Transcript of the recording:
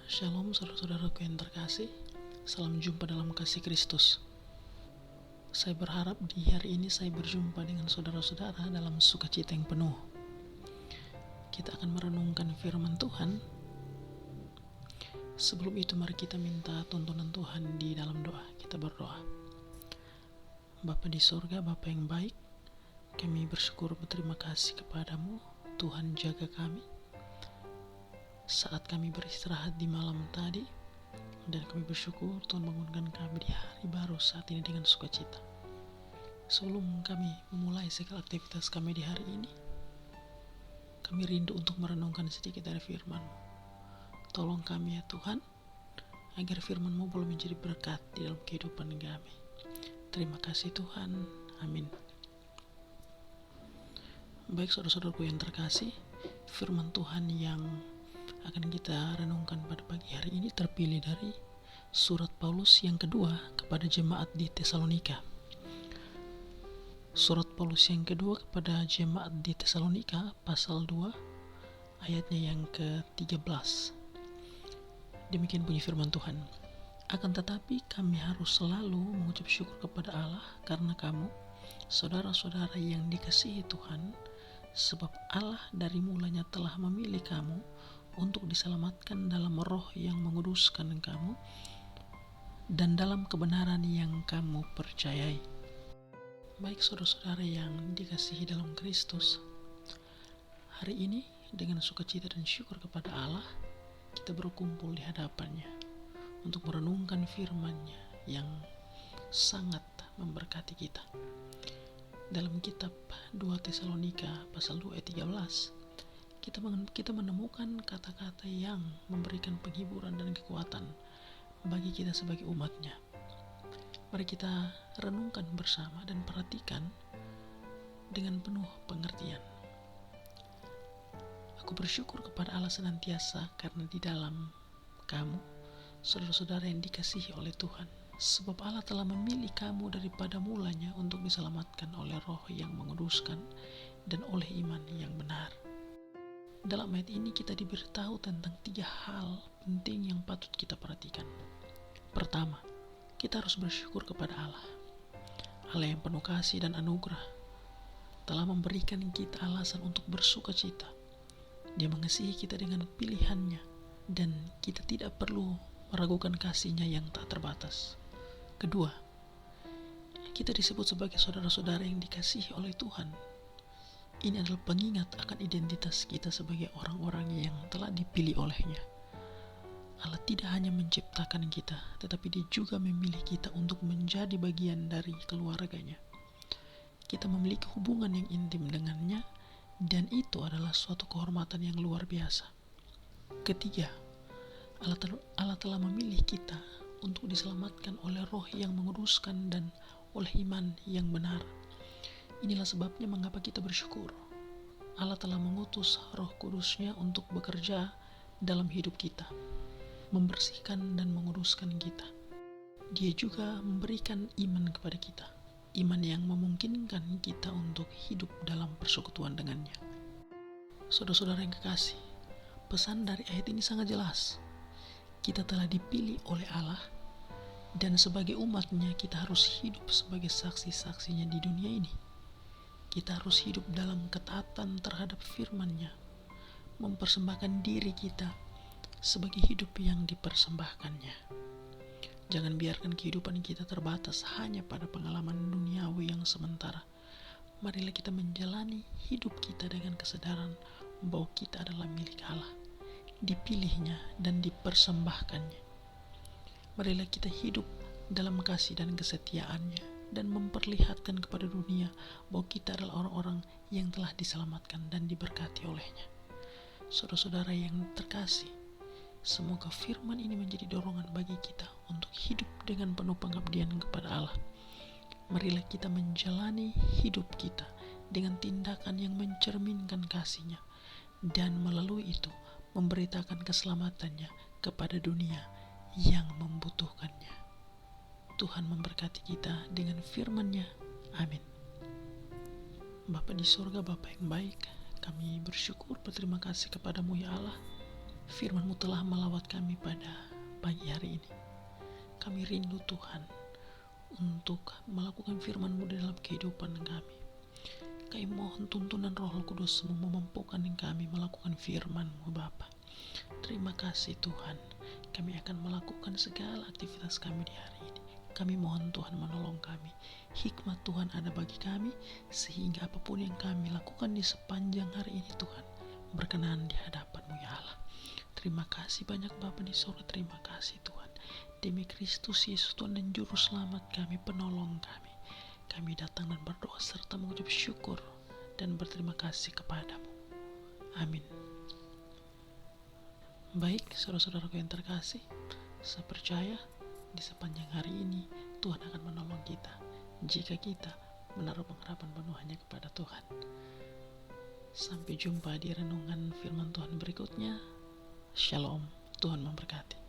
Shalom saudara-saudaraku yang terkasih. Salam jumpa dalam kasih Kristus. Saya berharap di hari ini saya berjumpa dengan saudara-saudara dalam sukacita yang penuh. Kita akan merenungkan firman Tuhan. Sebelum itu mari kita minta tuntunan Tuhan di dalam doa. Kita berdoa. Bapa di sorga, Bapa yang baik, kami bersyukur berterima kasih kepadamu. Tuhan, jaga kami saat kami beristirahat di malam tadi, dan kami bersyukur Tuhan bangunkan kami di hari baru saat ini dengan sukacita. Sebelum kami memulai segala aktivitas kami di hari ini, kami rindu untuk merenungkan sedikit dari firman-Mu. Tolong kami ya Tuhan, agar firman-Mu boleh menjadi berkat di dalam kehidupan kami. Terima kasih Tuhan, amin. Baik saudara-saudaraku yang terkasih, firman Tuhan yang akan kita renungkan pada pagi hari ini terpilih dari surat Paulus yang kedua kepada jemaat di Tesalonika. Surat Paulus yang kedua kepada jemaat di Tesalonika, pasal 2 ayatnya yang ke-13. Demikian bunyi firman Tuhan. Akan tetapi kami harus selalu mengucap syukur kepada Allah karena kamu, saudara-saudara yang dikasihi Tuhan, sebab Allah dari mulanya telah memilih kamu untuk diselamatkan dalam roh yang menguduskan kamu dan dalam kebenaran yang kamu percayai. Baik saudara-saudara yang dikasihi dalam Kristus, hari ini dengan sukacita dan syukur kepada Allah, kita berkumpul di hadapannya untuk merenungkan firman-Nya yang sangat memberkati kita. Dalam kitab 2 Tesalonika pasal 2 ayat 13, kita menemukan kata-kata yang memberikan penghiburan dan kekuatan bagi kita sebagai umatnya. Mari kita renungkan bersama dan perhatikan dengan penuh pengertian. Aku bersyukur kepada Allah senantiasa karena di dalam kamu, saudara-saudara yang dikasihi oleh Tuhan, sebab Allah telah memilih kamu daripada mulanya untuk diselamatkan oleh roh yang menguduskan dan oleh iman yang benar. Dalam ayat ini kita diberitahu tentang 3 hal penting yang patut kita perhatikan. Pertama, kita harus bersyukur kepada Allah. Allah yang penuh kasih dan anugerah telah memberikan kita alasan untuk bersukacita. Dia mengasihi kita dengan pilihannya dan kita tidak perlu meragukan kasih-Nya yang tak terbatas. Kedua, kita disebut sebagai saudara-saudara yang dikasihi oleh Tuhan. Ini adalah pengingat akan identitas kita sebagai orang-orang yang telah dipilih oleh-Nya. Allah tidak hanya menciptakan kita, tetapi Dia juga memilih kita untuk menjadi bagian dari keluarga-Nya. Kita memiliki hubungan yang intim dengan-Nya, dan itu adalah suatu kehormatan yang luar biasa. Ketiga, Allah telah memilih kita untuk diselamatkan oleh roh yang menguduskan dan oleh iman yang benar. Inilah sebabnya mengapa kita bersyukur. Allah telah mengutus Roh Kudus-Nya untuk bekerja dalam hidup kita, membersihkan dan menguduskan kita. Dia juga memberikan iman kepada kita, iman yang memungkinkan kita untuk hidup dalam persekutuan dengannya. Saudara-saudara yang kekasih, pesan dari ayat ini sangat jelas. Kita telah dipilih oleh Allah, dan sebagai umat-Nya kita harus hidup sebagai saksi-saksinya di dunia ini. Kita harus hidup dalam ketaatan terhadap firman-Nya, mempersembahkan diri kita sebagai hidup yang dipersembahkannya. Jangan biarkan kehidupan kita terbatas hanya pada pengalaman duniawi yang sementara. Marilah kita menjalani hidup kita dengan kesadaran bahwa kita adalah milik Allah, dipilihnya dan dipersembahkannya. Marilah kita hidup dalam kasih dan kesetiaan-Nya, dan memperlihatkan kepada dunia bahwa kita adalah orang-orang yang telah diselamatkan dan diberkati oleh-Nya. Saudara-saudara yang terkasih, semoga firman ini menjadi dorongan bagi kita untuk hidup dengan penuh pengabdian kepada Allah. Marilah kita menjalani hidup kita dengan tindakan yang mencerminkan kasih-Nya, dan melalui itu memberitakan keselamatannya kepada dunia yang membutuhkannya. Tuhan memberkati kita dengan firman-Nya. Amin. Bapa di surga, Bapa yang baik, kami bersyukur berterima kasih kepadamu ya Allah. Firman-Mu telah melawat kami pada pagi hari ini. Kami rindu Tuhan untuk melakukan firman-Mu di dalam kehidupan kami. Kami mohon tuntunan Roh Kudus memampukan kami melakukan firman-Mu Bapa. Terima kasih Tuhan, kami akan melakukan segala aktivitas kami di hari ini. Kami mohon Tuhan menolong kami. Hikmat Tuhan ada bagi kami, sehingga apapun yang kami lakukan di sepanjang hari ini Tuhan, berkenan di hadapan-Mu ya Allah. Terima kasih banyak Bapa di surga, terima kasih Tuhan. Demi Kristus Yesus Tuhan dan Juru Selamat kami, penolong kami. Kami datang dan berdoa serta mengucap syukur dan berterima kasih kepadamu. Amin. Baik, saudara-saudaraku yang terkasih, saya percaya di sepanjang hari ini Tuhan akan menolong kita jika kita menaruh pengharapan penuh hanya kepada Tuhan. Sampai jumpa di renungan firman Tuhan berikutnya. Shalom, Tuhan memberkati.